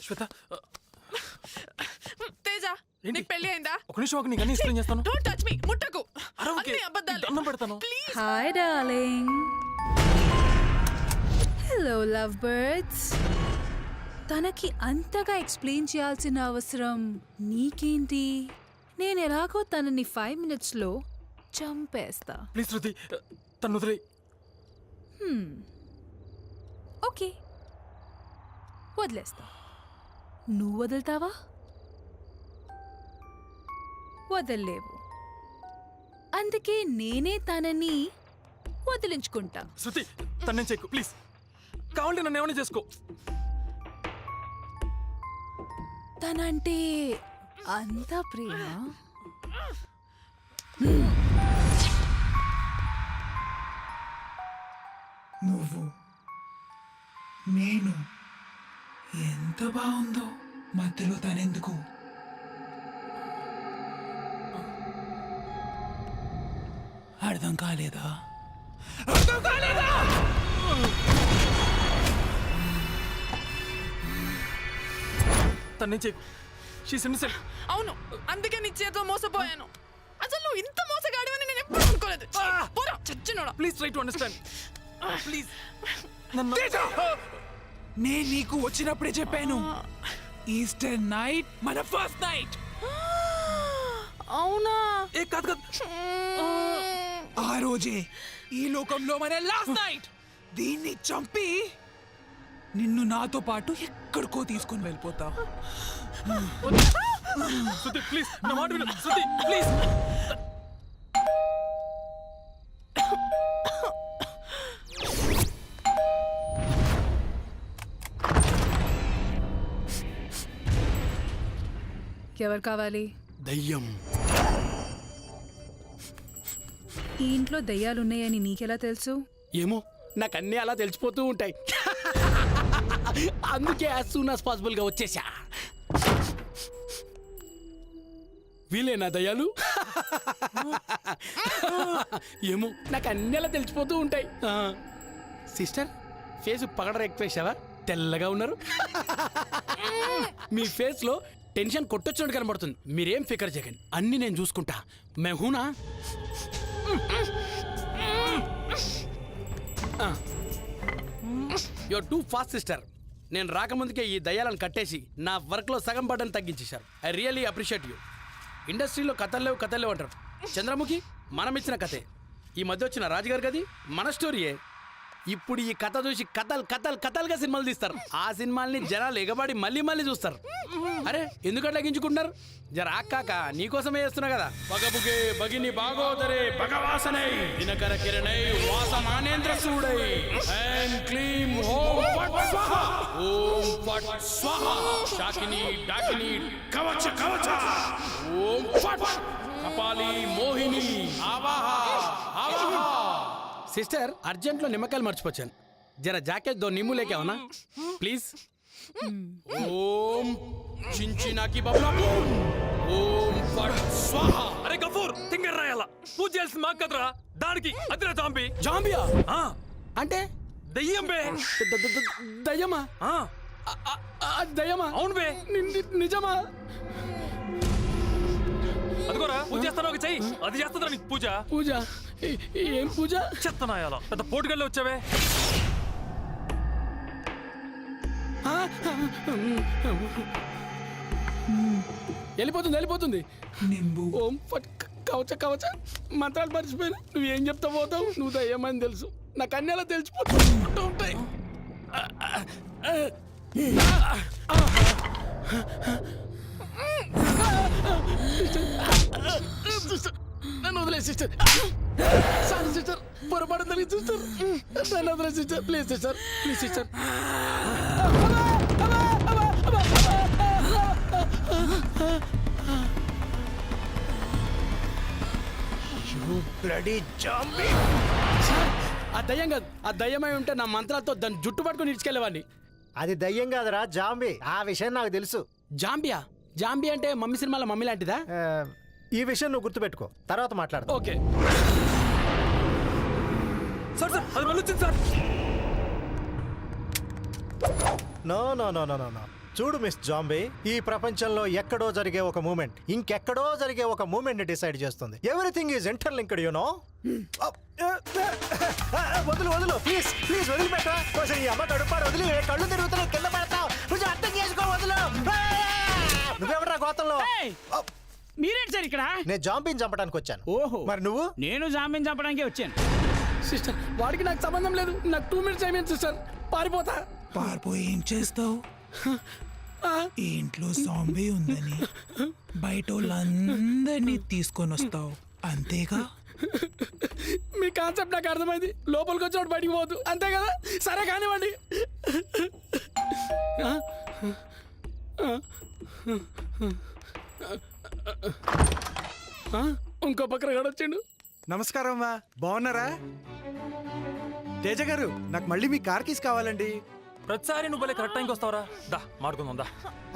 శ్వేత తేజ ఏంటి? నీకు పెళ్లి అయిందా? ఒక నిమిషం నీకు అన్ని ఎక్స్ప్లెయిన్ చేస్తాను. డోంట్ టచ్ మీ, ముట్టకు. అరవకే. అన్ని అబద్ధాలే. దండం పెడతాను. Please. Hi darling. Hello love birds. తనకి అంతగా ఎక్స్ప్లెయిన్ చేయాల్సిన అవసరం నీకేంటి? నేను ఎలాగో తనని 5 minutesలో చంపేస్తా. ప్లీజ్ శృతి తను వదిలే. ఓకే, వదిలేస్తా. నువ్వు వదులుతావా? వదల్లేవు. అందుకే నేనే తనని వదిలించుకుంటా. శృతి తన్నేం చెక్కు ప్లీజ్. కావాలంటే నన్ను ఏమైనా చేసుకో. తనంటే అంత ప్రేమ. నువ్వు నేను ఎంత బాగుందో, మధ్యలో తనెందుకు? అర్థం కాలేదా? అర్థం కాలేదా? తన్నేం చెక్కు. She's innocent. అవును, అందుకే నీ చేతిలో మోసపోయాను. అసలు నువ్వు ఇంత మోసగాడివని నేను ఎప్పుడు అనుకోలేదు. పోరా చచ్చినోడా. Please try to understand. Please నన్ను. నేను నీకు వచ్చినప్పుడే చెప్పాను, ఈస్టర్ నైట్ మన ఫస్ట్ నైట్. అవునా? ఏ కాదు కాదు. ఆ రోజే ఈ లోకంలో మన లాస్ట్ నైట్. దీన్ని చంపి నిన్ను నాతో పాటు ఎక్కడికో తీసుకొని వెళ్ళిపోతా. శృతి ప్లీజ్ నా మాట విను. శృతి ప్లీజ్. ఎవరు కావాలి? దయ్యం. ఈ ఇంట్లో దయ్యాలున్నాయని నీకెలా తెలుసు? ఏమో నాకు అన్నీ అలా తెలిసిపోతూ ఉంటాయి. అందుకే యాజ్ సూన్ యాజ్ పాసిబుల్ గా వచ్చేసా. వీలేనా దయ్యాలు? ఏమో నాకు అన్నీ అలా తెలిసిపోతూ ఉంటాయి. సిస్టర్ ఫేస్ పగడ ఎక్కువేసావా? తెల్లగా ఉన్నారు. మీ ఫేస్ లో టెన్షన్ కొట్టొచ్చినట్టు కనబడుతుంది. మీరేం ఫికర్ చేయకండి, అన్ని నేను చూసుకుంటా. మెహూనా యువర్ టూ ఫాస్ట్ సిస్టర్. నేను రాకముందుకే ఈ దయ్యాలను కట్టేసి నా వర్క్లో సగం బటన్ తగ్గించేశారు. I really appreciate you. ఇండస్ట్రీలో కథలు లేవు అంటారు. చంద్రముఖి మనం ఇచ్చిన కథే. ఈ మధ్య వచ్చిన రాజుగారి గది మన స్టోరీయే. ఇప్పుడు ఈ కథ చూసి కథలుగా సినిమాలు తీస్తారు. ఆ సినిమాల్ని జనాలు ఎగబడి మళ్ళీ చూస్తారు. అరే ఎందుకట్లా గించుకుంటున్నారు? జర ఆకాక నీకోసమే చేస్తున్నా కదా. పగబుగే భగిని బాగోదరే భగవాసనై దినకర కిరణై వాసమానేంద్ర సూడై ఐం క్లీం ఓం ఫట్ స్వాహా ఓం ఫట్ స్వాహా శాకిని డాకిని కవచ ఓం ఫట్ కపాలి మోహిని ఆవాహా. సిస్టర్ అర్జెంట్లో నిమ్మకాయలు మర్చిపోయాను. జర జాకెట్ దో నిమ్ము లేకేవనా ప్లీజ్. ఓం చించినాకి బబ్లా ఓం ఫట్ స్వాహా. అరే గఫూర్ తింగర్ రాయాల. పూజ చేయాల్సిన మాకు కదరా, దానికి అదిరా జాంబీ. జాంబియా అంటే దయ్యం బే. దయ్యమా? దయ్యమా? అవును బే. నిజమా? అదిగోరా పూజ చేస్తాను ఒక చెయ్యి. అది చేస్తుందిరా నీకు పూజ. పూజ? ఏం పూజ? చెత్తనాయాల పెద్ద పోటుగల్లో వచ్చావే. వెళ్ళిపోతుంది. నింబు ఓం ఫట్ కవచ మంత్రాలు మర్చిపోయాను. నువ్వేం చెప్తా పోతావు? నువ్వు దయ్యమని తెలుసు. నాకు అన్ని అలా తెలిసిపోతూ ఉంటాయి. నన్ను వదిలే సిస్టర్. సారీ సిస్టర్, పొరపాటు తెలియదు సిస్టర్. నన్ను వదిలే sister, please sister, please sister. ఆ దయ్యం కాదు, ఆ దయ్యమై ఉంటే నా మంత్రాలతో దాన్ని జుట్టు పట్టుకుని ఇడ్చుకెళ్ళేవాడిని. అది దయ్యం కాదురా, జాంబీ. ఆ విషయం నాకు తెలుసు. జాంబీ అంటే మమ్మీ సినిమాలో మమ్మీ లాంటిదా? ఈ విషయం నువ్వు గుర్తుపెట్టుకో, తర్వాత మాట్లాడదాం. ఓకే. స్మెల్ వచ్చింది sir. No no no no no no చూడు మిస్ జాంబీ, ఈ ప్రపంచంలో ఎక్కడో జరిగే ఒక మూమెంట్ ఇంకెక్కడో జరిగే ఒక మూమెంట్ ని డిసైడ్ చేస్తుంది. Everything is interlinked you know. వదులు వదులు ప్లీజ్ ప్లీజ్ వదిలిపెట్ట. కొంచెం ఈ అమ్మ కడుపాడు వదిలి, కళ్ళు తిరుగుతున్నాయి కింద పడతావు. కొంచెం అర్థం చేసుకో, వదులు. నువ్వెవరా గోతంలో? మీరేంటి సార్ ఇక్కడ? నేను జాంబీని చంపడానికి వచ్చాను. ఓహో, మరి నువ్వు? నేను జామీన్ చంపడానికి వచ్చాను. సిస్టర్ వాడికి నాకు సంబంధం లేదు. నాకు 2 minutes అయిపోయింది సిస్టర్, పారిపోతా. పారిపోయి ఏం చేస్తావు? ఈ ఇంట్లో సాంబీ ఉందని బయట వాళ్ళందరినీ తీసుకొని వస్తావు అంతేగా? మీ కాన్సెప్ట్ నాకు అర్థమైంది. లోపలికి వచ్చి బయటికి పోదు అంతే కదా? సరే కానివ్వండి. ఇంకో పక్కన గడొచ్చిండు. నమస్కారం అమ్మా, బాగున్నారా? తేజ గారు, నాకు మళ్ళీ మీ కార్ కీస్ కావాలండి. ప్రతిసారి నువ్వు భలే కరెక్ట్ టైంకి వస్తావరా. దా మాడుకుందాం దా.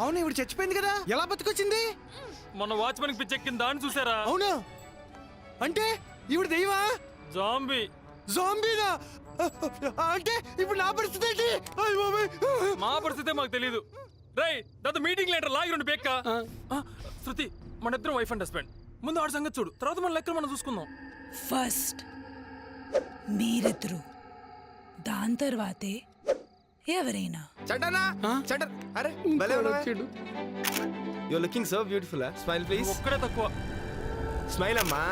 అవును, ఇప్పుడు చచ్చిపోయింది కదా, ఎలా బతికొచ్చింది? మొన్న వాచ్మెన్ కి పిచ్చెక్కింది దాన్ని చూసారా? అవును, అంటే ఇప్పుడు దెయ్యమా? జాంబీ. జాంబీనా? అంటే ఇప్పుడు నా పరిస్థితి ఏంటి? అయ్ బాబోయ్. మా పరిస్థితే మాకు తెలీదు. రేయ్ దాంతో మీటింగ్ లెటర్ లాగి రెండు బేక్క. శృతి, మన ఇద్దరం వైఫ్ అండ్ హస్బెండ్. ముందు ఆడ సంగతి చూడు, తర్వాత మన లెక్కలు మనం చూసుకుందాం. ఫస్ట్ మీరిద్దరు, దాని తర్వాతే ఎవరైనా. చంటనా చంటన్, అరే భలే ఉన్నావే. You looking so beautiful. Smile please. ఒక్కడే తక్కువ. స్మైల్ అమ్మా.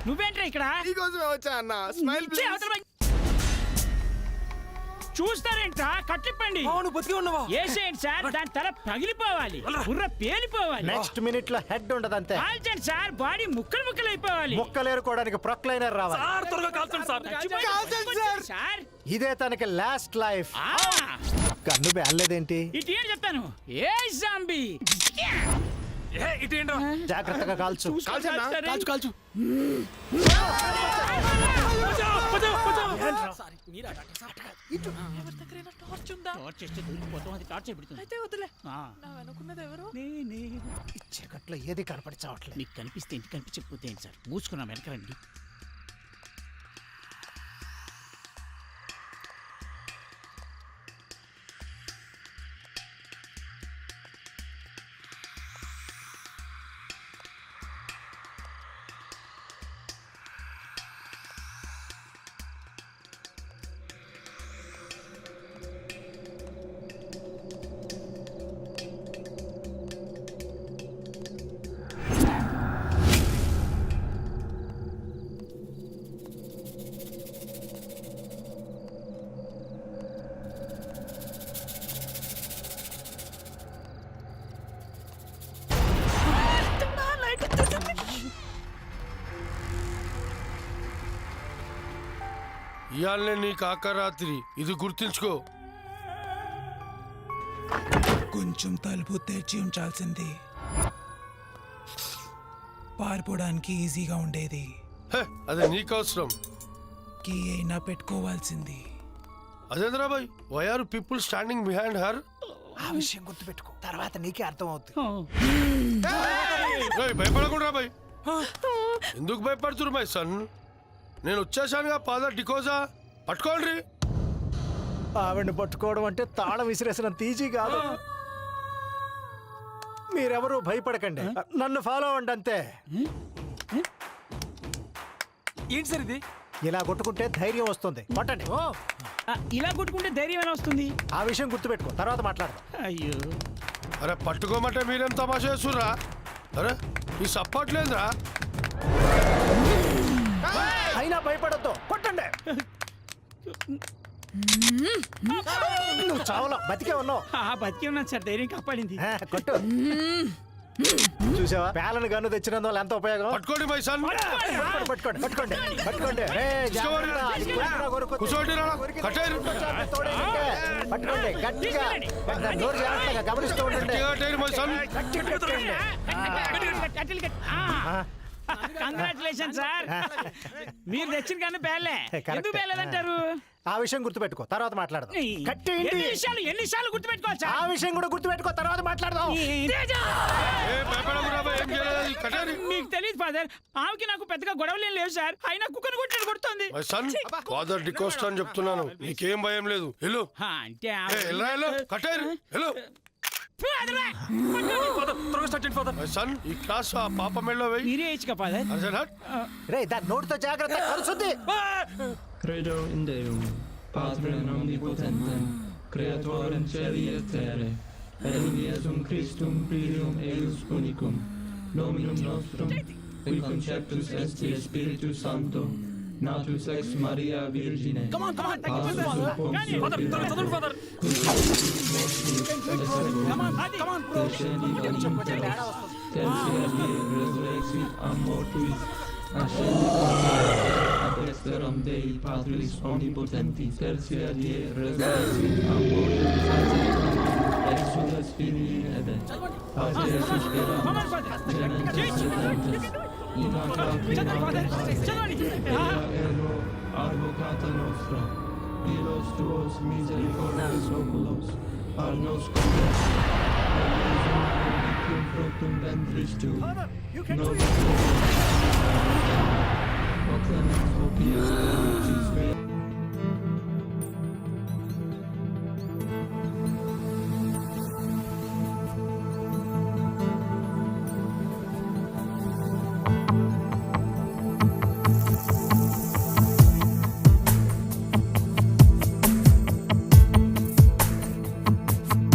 నువ్వేంట్రా ఇక్కడ? నీకోసమే వచ్చా అన్న. స్మైల్ ఛీ, ప్లీజ్. అవతల పోయ్. చూస్తారేంట్రా? కట్టిప్పండి. నువ్వు బతికే ఉన్నావా? ఏసేయండి సార్, దాని తల పగిలిపోవాలి, బుర్ర పేలిపోవాలి. నెక్స్ట్ మినిట్ లో హెడ్ ఉండదు అంతే. కాల్చండి సార్, బాడీ ముక్కలు ముక్కలు అయిపోవాలి. ముక్కలేరుకోవడానికి ప్రొక్లైనర్ రావాలి. సార్ త్వరగా కాల్చండి సార్. చచ్చిపోయింది సార్. ఇదే తనకి లాస్ట్ లైఫ్. ఆ, కన్ను బేలేదేంటి? ఇటు ఏం చెప్తాను. ఏ జాంబీ ఇటు ఏంట్రా? జాగ్రత్తగా కాల్చు. కాల్చన్నా? కాల్చు కాల్చు. ఎవరి దగ్గరైనా టార్చ్ ఉందా? టార్చ్ చేస్తే దూరిపోతాం, అది టార్చ్ అయిపోతుంది. అయితే వదిలే. ఆ, నా వెనుకున్నది ఎవరు? నేనే. చీకట్లో ఏది కనపడిచావట్లేదు. మీకు కనిపిస్తే ఇంటి కనిపించకపోతే ఏంటి సార్? మూసుకున్నాం వెనకరండి. లైట్ వచ్చేసింది. ఇయాలనే నీకు ఆకరాత్రి, ఇది గుర్తుంచుకో. కొంచెం తలుపు తెరిచి ఉంచాల్సింది, పారిపోవడానికి ఈజీగా ఉండేది. హే, అదే నీకు అవసరం. కీ అయినా పెట్టుకోవాల్సింది. అదేంద్రా boy, why are people standing behind her? ఆ విషయం గుర్తుపెట్టుకో, తర్వాత నీకే అర్థం అవుతుంది. భయపడకుండా బాయ్. ఎందుకు భయపడుతున్నారు మై సన్? నేను వచ్చేసానుగా ఫాదర్ డికోజా. పట్టుకోండి. ఆవిడ్ని పట్టుకోవడం అంటే తాళం విసిరేసిన తీజీ కాదు. మీరెవరూ భయపడకండి, నన్ను ఫాలో అవ్వండి అంతే. ఏంటి సార్ ఇది? ఇలా కొట్టుకుంటే ధైర్యం వస్తుంది. పట్టండి. ఇలా కొట్టుకుంటే ధైర్యం ఎలా వస్తుంది? ఆ విషయం గుర్తుపెట్టుకో, తర్వాత మాట్లాడదాం. అయ్యో, అరే పట్టుకోమంటే మీరేం తమాషా చేస్తుర్రా? అరే ఈ సపోర్ట్ లేదురా. అయినా భయపడద్దు, కొట్టండి. నువ్వు చావలో బతికే ఉన్నావు. బతికి ఉన్నాను సార్, ధైర్యం కాపాడింది. కొట్టు. చూసావా, పేలను గన్ను తెచ్చినందువల్ల ఎంత ఉపయోగం. పట్టుకోండి మై సన్. పట్టుకోండి పట్టుకోండి పట్టుకోండి. కూర్చోండి రా. కట్టేరు. పట్టుకోండి గట్టిగా, నోరు జాగ్రత్తగా గమనిస్తూ ఉండండి. కట్టేరు మై సన్. కంగ్రాచులేషన్ సార్ మీరు తెచ్చిన కానీ పేర్లే Correct. ఎందుకు పేర్లేదంటారు ఆ విషయం గుర్తుపెట్టుకో తర్వాత మాట్లాడదాం కట్టేయండి. ఎన్నిసార్లు గుర్తుపెట్టుకోవాలి ఆ సార్ విషయం కూడా గుర్తుపెట్టుకో తర్వాత మాట్లాడదాం తేజ! ఏ భయపడకురా భయ్, ఏం చేయలేదు కట్టేరి మీకు తెలియదు ఫాదర్ ఆమెకి నాకు పెద్దగా గొడవలు ఏం లేవు సార్ అయినా కుక్కను కొట్టాడు కొడుతుంది మై సన్ ఫాదర్ డికోస్ట్ అని చెప్తున్నాను, నీకేం భయం లేదు. వెళ్ళు అంటే ఏ, వెళ్ళరా, వెళ్ళు కట్టేరి వెళ్ళు. ఫాదర్ త్వరగా స్టార్ట్ చేయండి ఫాదర్. మై సన్ ఈ క్లాస్ ఆ పాప మెళ్ళలో వెయ్యి. మీరే ఇచ్చుక ఫాదర్ అర్జున్ హట్. రే దాని నోటితో జాగ్రత్త కలుసుద్ది. Credo in Deum, Patrem omnipotentem, Creatorem Caeli et Terrae, et in Iesum Christum Filium eius unicum, Dominum nostrum, qui conceptus est Spiritus Sancto, natus ex Maria Virgine, passus Pontius father త్వరగా చదవండి father. descendit animteros, tertiae resurrexit a mortuis, ascendit ad exterum Dei Patris omnipotenti, tertiae resurrexit a mortuis, exudat Filii in ebe, pater susperamus, genesis sedentes, in aqua erro advocata nostra, ilos tuos misericordes oculos, al nos conversi, cum fructum ventris tui, nos o clemens opius,